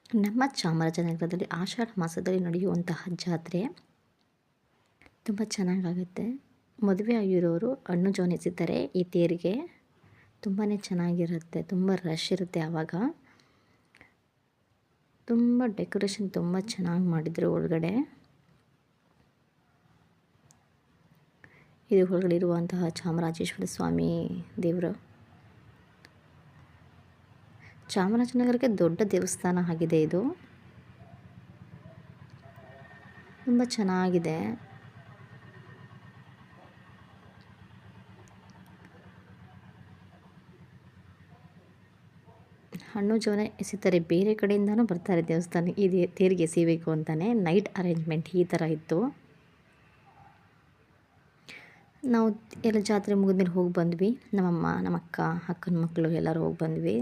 ನಮ್ಮ ಚಾಮರಾಜನಗರದಲ್ಲಿ ಆಷಾಢ ಮಾಸದಲ್ಲಿ ನಡೆಯುವಂತಹ ಜಾತ್ರೆ ತುಂಬ ಚೆನ್ನಾಗಾಗುತ್ತೆ. ಮದುವೆ ಆಗಿರೋರು ಹಣ್ಣು ಜೋಣಿಸಿದ್ದಾರೆ ಈ ತೇರಿಗೆ. ತುಂಬಾ ಚೆನ್ನಾಗಿರುತ್ತೆ, ತುಂಬ ರಶ್ ಇರುತ್ತೆ ಆವಾಗ. ತುಂಬ ಡೆಕೋರೇಷನ್ ತುಂಬ ಚೆನ್ನಾಗಿ ಮಾಡಿದರು ಒಳಗಡೆ. ಇದು ಒಳಗಡೆ ಇರುವಂತಹ ಚಾಮರಾಜೇಶ್ವರ ಸ್ವಾಮಿ ದೇವರು. ಚಾಮರಾಜನಗರಕ್ಕೆ ದೊಡ್ಡ ದೇವಸ್ಥಾನ ಆಗಿದೆ ಇದು. ತುಂಬ ಚೆನ್ನಾಗಿದೆ. ಹಣ್ಣು ಜೋನ ಎಸಿತಾರೆ, ಬೇರೆ ಕಡೆಯಿಂದನೂ ಬರ್ತಾರೆ ದೇವಸ್ಥಾನ ಈ ತೇರಿಗೆ ಎಸಿಬೇಕು ಅಂತಲೇ. ನೈಟ್ ಅರೇಂಜ್ಮೆಂಟ್ ಈ ಥರ ಇತ್ತು. ನಾವು ಎಲ್ಲ ಜಾತ್ರೆ ಮುಗಿದ್ಮೇಲೆ ಹೋಗಿ ಬಂದ್ವಿ. ನಮ್ಮಮ್ಮ, ನಮ್ಮ ಅಕ್ಕ, ಅಕ್ಕನ ಮಕ್ಕಳು ಎಲ್ಲರೂ ಹೋಗಿ ಬಂದ್ವಿ.